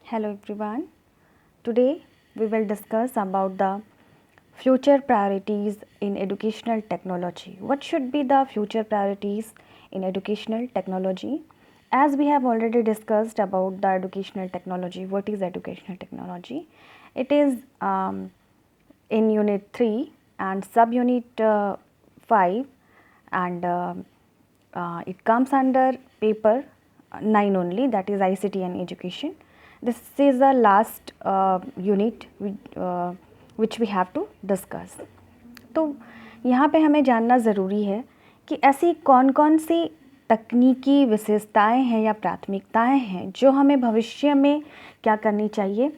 Hello everyone. Today we will discuss about the future priorities in educational technology. What should be the future priorities in educational technology? As we have already discussed about the educational technology, what is educational technology? It is in unit 3 and subunit 5 and it comes under paper 9 only, that is ICT and education. This is the last unit which we have to discuss. तो यहाँ पे हमें जानना ज़रूरी है कि ऐसी कौन कौन सी तकनीकी विशेषताएं हैं या प्राथमिकताएं हैं जो हमें भविष्य में क्या करनी चाहिए,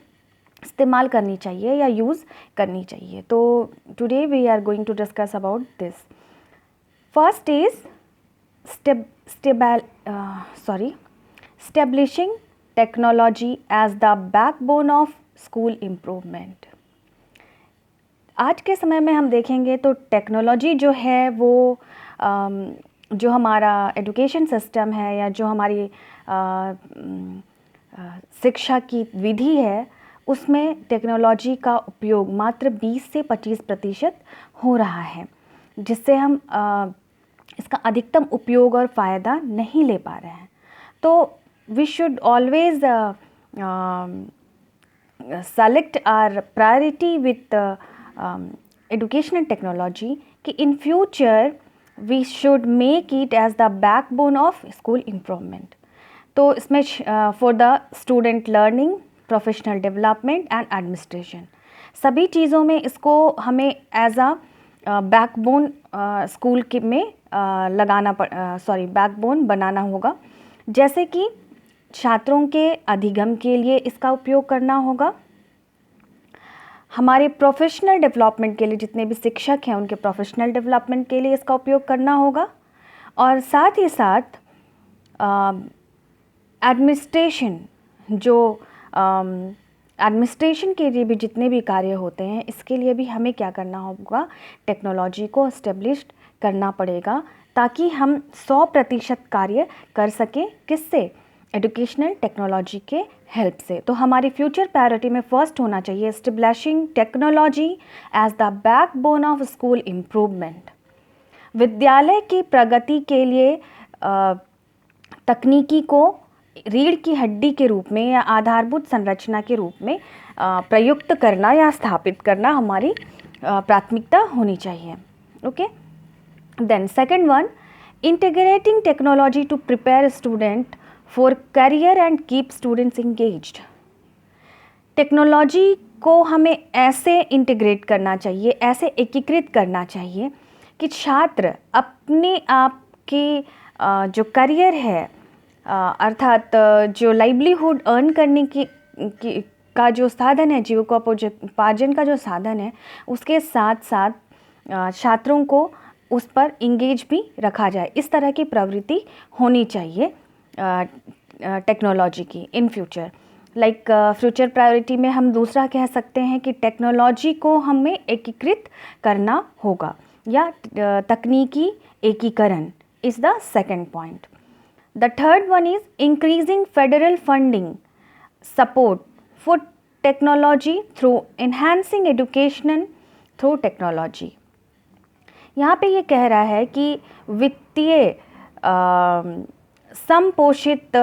इस्तेमाल करनी चाहिए या यूज़ करनी चाहिए. तो today we are going to discuss about this. First is establishing technology as the backbone of school improvement. आज के समय में हम देखेंगे तो टेक्नोलॉजी जो है वो जो हमारा एजुकेशन सिस्टम है या जो हमारी शिक्षा की विधि है उसमें टेक्नोलॉजी का उपयोग मात्र 20 से 25% हो रहा है, जिससे हम इसका अधिकतम उपयोग और फ़ायदा नहीं ले पा रहे हैं. तो we should always select our priority with educational technology कि in future we should make it as the backbone of school improvement. तो इसमें for the student learning, professional development and administration सभी चीज़ों में इसको हमें as a बैकबोन स्कूल के में बैकबोन बनाना होगा. जैसे कि छात्रों के अधिगम के लिए इसका उपयोग करना होगा, हमारे प्रोफेशनल डेवलपमेंट के लिए जितने भी शिक्षक हैं उनके प्रोफेशनल डेवलपमेंट के लिए इसका उपयोग करना होगा, और साथ ही साथ एडमिनिस्ट्रेशन एडमिनिस्ट्रेशन के लिए भी जितने भी कार्य होते हैं इसके लिए भी हमें क्या करना होगा, टेक्नोलॉजी को एस्टेब्लिश करना पड़ेगा ताकि हम 100% कार्य कर सकें. किससे? एजुकेशनल टेक्नोलॉजी के हेल्प से. तो हमारी फ्यूचर प्रायोरिटी में फर्स्ट होना चाहिए establishing technology as the backbone of school improvement. विद्यालय की प्रगति के लिए तकनीकी को रीढ़ की हड्डी के रूप में या आधारभूत संरचना के रूप में प्रयुक्त करना या स्थापित करना हमारी प्राथमिकता होनी चाहिए. Okay. Then second one, integrating technology to prepare student for career and keep students engaged. Technology को हमें ऐसे इंटीग्रेट करना चाहिए, ऐसे एकीकृत करना चाहिए कि छात्र अपने आप के जो करियर है अर्थात जो लाइवलीहुड अर्न करने की का जो साधन है, जीविकोपार्जन का जो साधन है, उसके साथ साथ छात्रों को उस पर इंगेज भी रखा जाए. इस तरह की प्रवृत्ति होनी चाहिए टेक्नोलॉजी की in future. Like future priority में हम दूसरा कह सकते हैं कि टेक्नोलॉजी को हमें एकीकृत करना होगा या तकनीकी एकीकरण is the second point. The third one is increasing federal funding support for technology through enhancing education through technology. यहाँ पे ये कह रहा है कि वित्तीय संपोषित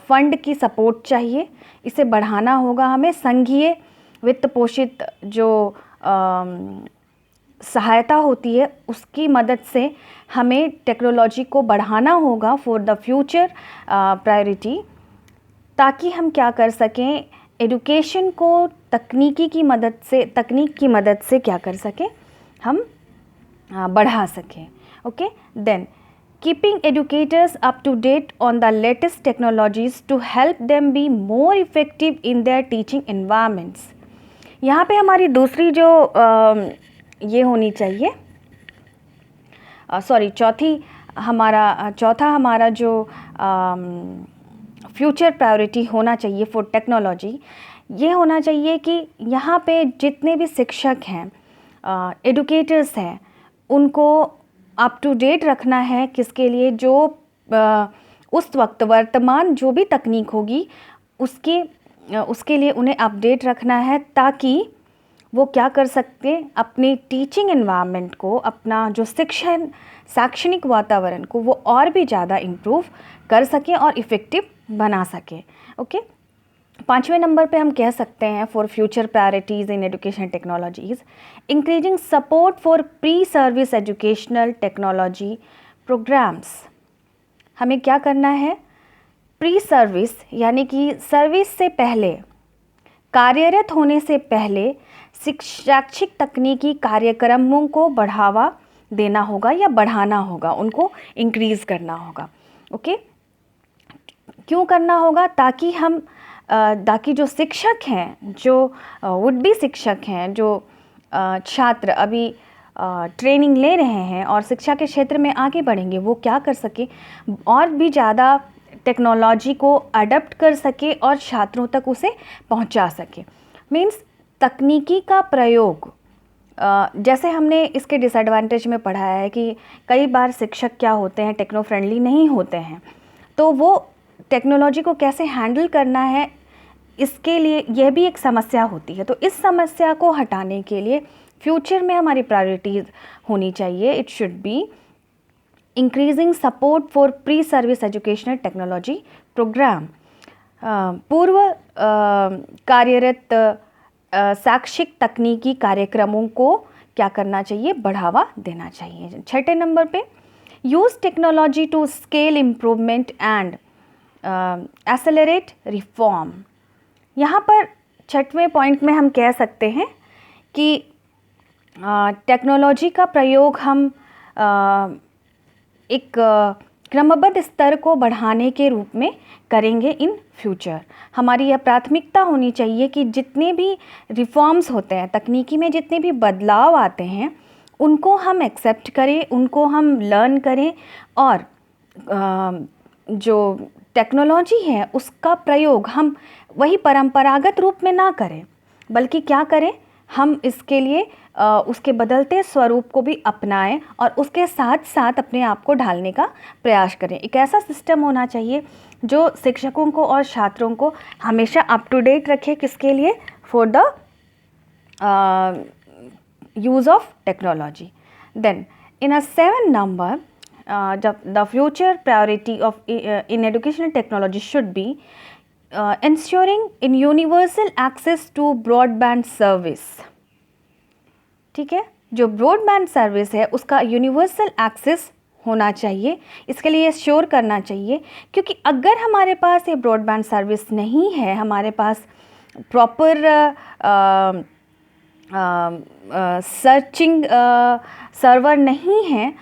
फंड की सपोर्ट चाहिए, इसे बढ़ाना होगा हमें. संघीय वित्त पोषित जो सहायता होती है उसकी मदद से हमें टेक्नोलॉजी को बढ़ाना होगा फॉर द फ्यूचर प्रायोरिटी, ताकि हम क्या कर सकें, एजुकेशन को तकनीक की मदद से क्या कर सकें, हम बढ़ा सकें. Okay. Then keeping educators up to date on the latest technologies to help them be more effective in their teaching environments. यहाँ पे हमारी दूसरी जो ये होनी चाहिए चौथा हमारा जो फ्यूचर प्रायोरिटी होना चाहिए फॉर टेक्नोलॉजी, ये होना चाहिए कि यहाँ पे जितने भी शिक्षक हैं, एडुकेटर्स हैं, उनको अप टू डेट रखना है. किसके लिए? जो उस वक्त वर्तमान जो भी तकनीक होगी उसके उसके लिए उन्हें अपडेट रखना है ताकि वो क्या कर सकते, अपनी टीचिंग एनवायरनमेंट को, अपना जो शैक्षणिक वातावरण को वो और भी ज़्यादा इम्प्रूव कर सकें और इफ़ेक्टिव बना सकें। ओके, 5वें नंबर पे हम कह सकते हैं for future priorities in education technologies, increasing support for pre service educational technology programmes. हमें क्या करना है, प्री सर्विस यानी कि सर्विस से पहले, कार्यरत होने से पहले शैक्षिक तकनीकी कार्यक्रमों को बढ़ावा देना होगा या बढ़ाना होगा, उनको इंक्रीज़ करना होगा। ओके, क्यों करना होगा, ताकि जो शिक्षक हैं, जो वुड बी शिक्षक हैं, जो छात्र अभी ट्रेनिंग ले रहे हैं और शिक्षा के क्षेत्र में आगे बढ़ेंगे, वो क्या कर सके, और भी ज़्यादा टेक्नोलॉजी को अडॉप्ट कर सके और छात्रों तक उसे पहुंचा सके। मीन्स तकनीकी का प्रयोग, जैसे हमने इसके डिसएडवांटेज में पढ़ा है कि कई बार शिक्षक क्या होते हैं, टेक्नो फ्रेंडली नहीं होते हैं, तो वो टेक्नोलॉजी को कैसे हैंडल करना है, इसके लिए यह भी एक समस्या होती है। तो इस समस्या को हटाने के लिए फ्यूचर में हमारी प्रायोरिटीज़ होनी चाहिए, it should be increasing support for pre service educational technology programme. पूर्व कार्यरत शैक्षिक तकनीकी कार्यक्रमों को क्या करना चाहिए, बढ़ावा देना चाहिए। 6ठे नंबर पे, use technology to scale improvement and accelerate reform. यहाँ पर 6वें पॉइंट में हम कह सकते हैं कि टेक्नोलॉजी का प्रयोग हम एक क्रमबद्ध स्तर को बढ़ाने के रूप में करेंगे इन फ्यूचर। हमारी यह प्राथमिकता होनी चाहिए कि जितने भी रिफॉर्म्स होते हैं, तकनीकी में जितने भी बदलाव आते हैं, उनको हम एक्सेप्ट करें, उनको हम लर्न करें, और जो टेक्नोलॉजी है उसका प्रयोग हम वही परंपरागत रूप में ना करें, बल्कि क्या करें, हम इसके लिए उसके बदलते स्वरूप को भी अपनाएं और उसके साथ साथ अपने आप को ढालने का प्रयास करें। एक ऐसा सिस्टम होना चाहिए जो शिक्षकों को और छात्रों को हमेशा अप टू डेट रखे, किसके लिए, for the use of technology. Then in a 7 number, the future priority of in educational technology should be ensuring in universal access to broadband service। ठीक है, जो ब्रॉडबैंड सर्विस है उसका यूनिवर्सल एक्सेस होना चाहिए, इसके लिए श्योर करना चाहिए, क्योंकि अगर हमारे पास ये ब्रॉडबैंड सर्विस नहीं है, हमारे पास प्रॉपर सर्चिंग सर्वर नहीं है,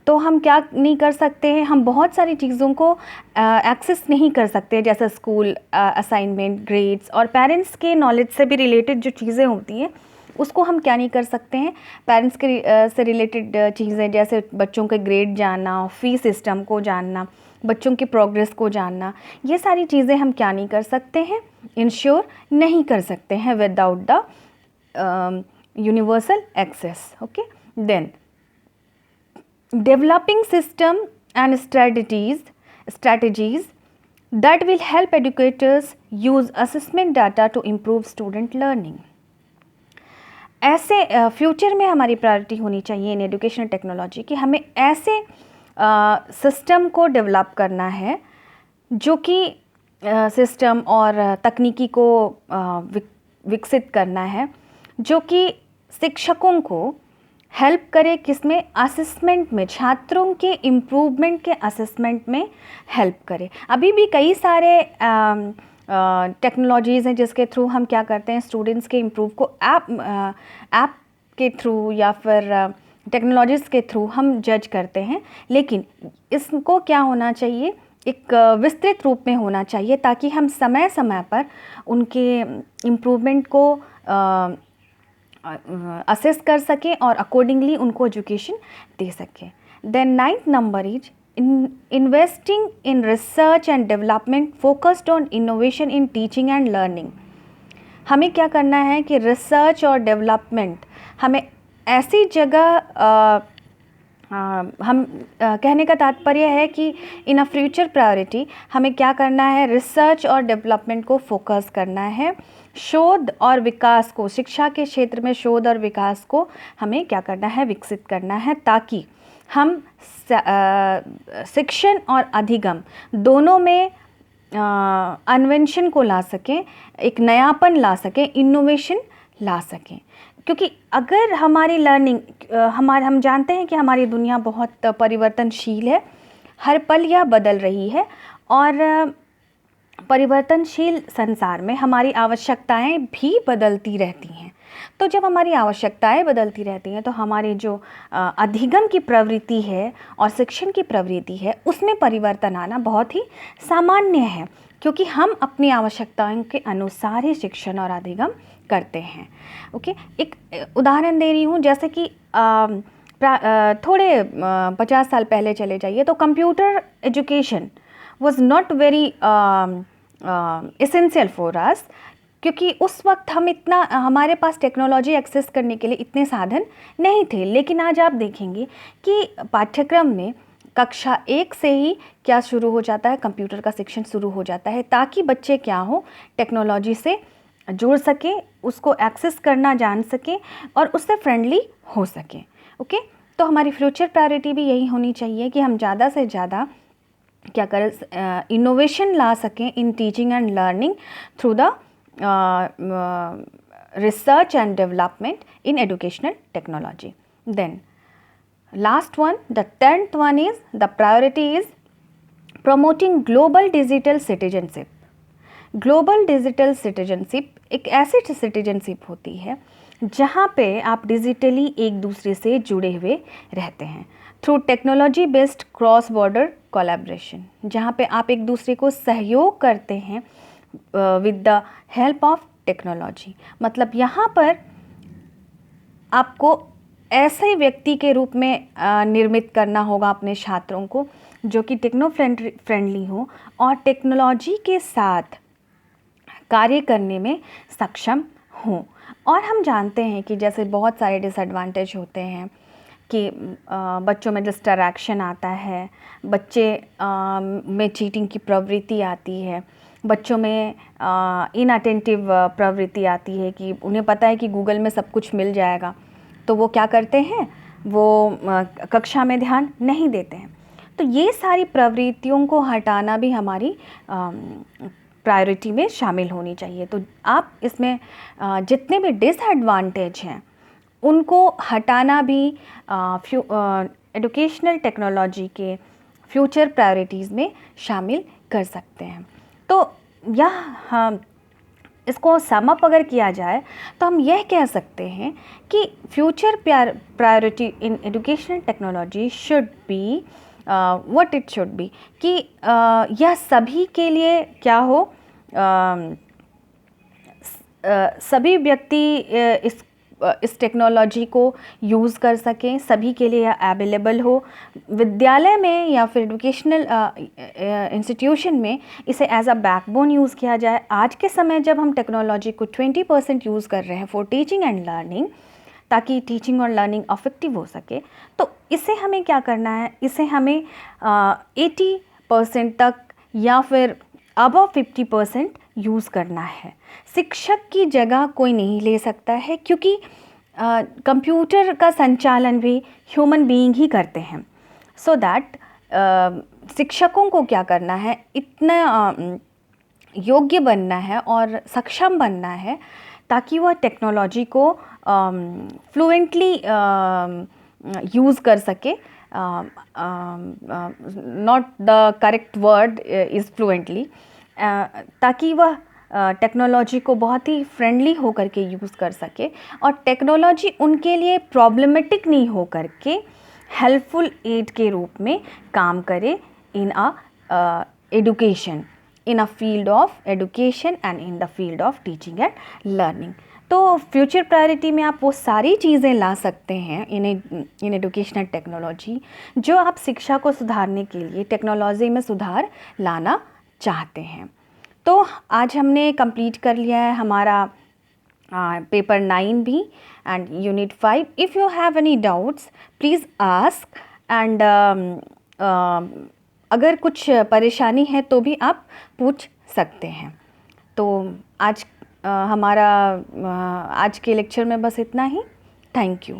तो हम क्या नहीं कर सकते हैं, हम बहुत सारी चीज़ों को एक्सेस नहीं कर सकते, जैसे स्कूल असाइनमेंट, ग्रेड्स और पेरेंट्स के नॉलेज से भी रिलेटेड जो चीज़ें होती हैं उसको हम क्या नहीं कर सकते हैं, पेरेंट्स के से रिलेटेड चीज़ें जैसे बच्चों के ग्रेड जानना, फ़ी सिस्टम को जानना, बच्चों की प्रोग्रेस को जानना, ये सारी चीज़ें हम क्या नहीं कर सकते हैं, इंश्योर नहीं कर सकते हैं without the universal access. Okay, then developing system and strategies that will help educators use assessment data to improve student learning। ऐसे फ्यूचर में हमारी प्रायोरिटी होनी चाहिए इन एजुकेशनल टेक्नोलॉजी कि हमें ऐसे सिस्टम को डेवलप करना है जो कि सिस्टम और तकनीकी को विकसित करना है, जो कि शिक्षकों को हेल्प करे, किसमें, असेसमेंट में, छात्रों के इम्प्रूवमेंट के असेसमेंट में हेल्प करे। अभी भी कई सारे टेक्नोलॉजीज़ हैं जिसके थ्रू हम क्या करते हैं, स्टूडेंट्स के इम्प्रूव को ऐप के थ्रू या फिर टेक्नोलॉजीज़ के थ्रू हम जज करते हैं, लेकिन इसको क्या होना चाहिए, एक विस्तृत रूप में होना चाहिए, ताकि हम समय समय पर उनके इम्प्रूवमेंट को असेस कर सकें और अकॉर्डिंगली उनको एजुकेशन दे सकें। Then 9th number is investing in research and development focused on innovation in teaching and learning. हमें क्या करना है कि रिसर्च और डेवलपमेंट, हमें ऐसी जगह हम कहने का तात्पर्य है कि इन अ फ्यूचर प्रायोरिटी हमें क्या करना है, रिसर्च और डेवलपमेंट को फोकस करना है, शोध और विकास को, शिक्षा के क्षेत्र में शोध और विकास को हमें क्या करना है, विकसित करना है, ताकि हम शिक्षण और अधिगम दोनों में इन्वेंशन को ला सकें, एक नयापन ला सकें, इनोवेशन ला सकें। क्योंकि अगर हमारी लर्निंग हम जानते हैं कि हमारी दुनिया बहुत परिवर्तनशील है, हर पल यह बदल रही है, और परिवर्तनशील संसार में हमारी आवश्यकताएं भी बदलती रहती हैं। तो जब हमारी आवश्यकताएं बदलती रहती हैं तो हमारी जो अधिगम की प्रवृत्ति है और शिक्षण की प्रवृत्ति है उसमें परिवर्तन आना बहुत ही सामान्य है, क्योंकि हम अपनी आवश्यकताओं के अनुसार ही शिक्षण और अधिगम करते हैं। ओके, एक उदाहरण दे रही हूँ, जैसे कि थोड़े 50 साल पहले चले जाइए तो computer education was not very essential for us, क्योंकि उस वक्त हमारे पास टेक्नोलॉजी एक्सेस करने के लिए इतने साधन नहीं थे। लेकिन आज आप देखेंगे कि पाठ्यक्रम में कक्षा 1 से ही क्या शुरू हो जाता है, कंप्यूटर का शिक्षण शुरू हो जाता है, ताकि बच्चे क्या हो, टेक्नोलॉजी से जुड़ सकें, उसको एक्सेस करना जान सकें और उससे फ्रेंडली हो सकें। ओके, तो हमारी फ्यूचर प्रायोरिटी भी यही होनी चाहिए कि हम ज़्यादा से ज़्यादा क्या करें, इनोवेशन ला सकें इन teaching and learning through the research and development in educational technology. Then last one, the 10th one is, the priority is promoting global digital citizenship. Global digital citizenship एक ऐसी सिटीजनशिप होती है जहाँ पे आप डिजिटली एक दूसरे से जुड़े हुए रहते हैं through technology based cross border collaboration, जहाँ पे आप एक दूसरे को सहयोग करते हैं with the help of technology. मतलब यहाँ पर आपको ऐसे व्यक्ति के रूप में निर्मित करना होगा अपने छात्रों को जो कि टेक्नो फ्रेंडली हो और टेक्नोलॉजी के साथ कार्य करने में सक्षम हों। और हम जानते हैं कि जैसे बहुत सारे डिसएडवांटेज होते हैं कि बच्चों में डिस्ट्रैक्शन आता है, बच्चे में चीटिंग की प्रवृत्ति आती है, बच्चों में इनअटेंटिव प्रवृत्ति आती है कि उन्हें पता है कि गूगल में सब कुछ मिल जाएगा, तो वो क्या करते हैं, वो कक्षा में ध्यान नहीं देते हैं। तो ये सारी प्रवृत्तियों को हटाना भी हमारी प्रायोरिटी में शामिल होनी चाहिए। तो आप इसमें जितने भी डिसएडवांटेज हैं उनको हटाना भी एजुकेशनल टेक्नोलॉजी के फ्यूचर प्रायोरिटीज़ में शामिल कर सकते हैं। तो हम इसको सम अप अगर किया जाए तो हम यह कह सकते हैं कि future priority in educational technology should be what it should B, कि यह सभी के लिए क्या हो, सभी व्यक्ति इस टेक्नोलॉजी को यूज़ कर सकें, सभी के लिए अवेलेबल हो। विद्यालय में या फिर एजुकेशनल इंस्टीट्यूशन में इसे एज अ बैकबोन यूज़ किया जाए। आज के समय जब हम टेक्नोलॉजी को 20% यूज़ कर रहे हैं फॉर टीचिंग एंड लर्निंग, ताकि टीचिंग और लर्निंग इफेक्टिव हो सके, तो इसे हमें क्या करना है, इसे हमें 80% तक या फिर अबव 50% यूज़ करना है। शिक्षक की जगह कोई नहीं ले सकता है, क्योंकि कंप्यूटर का संचालन भी ह्यूमन बीइंग ही करते हैं। सो दैट शिक्षकों को क्या करना है, इतना योग्य बनना है और सक्षम बनना है ताकि वह टेक्नोलॉजी को फ्लुएंटली यूज़ कर सके। Not the correct word is fluently, ताकि वह टेक्नोलॉजी को बहुत ही फ्रेंडली हो करके यूज़ कर सके और टेक्नोलॉजी उनके लिए प्रॉब्लमेटिक नहीं हो करके हेल्पफुल एड के रूप में काम करे in a education, in a field of education and in the field of teaching and learning. तो फ्यूचर प्रायोरिटी में आप वो सारी चीज़ें ला सकते हैं इन एजुकेशनल टेक्नोलॉजी जो आप शिक्षा को सुधारने के लिए टेक्नोलॉजी में सुधार लाना चाहते हैं। तो आज हमने कंप्लीट कर लिया है हमारा पेपर 9 भी and unit 5। If you have any doubts please ask and अगर कुछ परेशानी है तो भी आप पूछ सकते हैं। तो आज हमारा आज के लेक्चर में बस इतना ही। Thank you.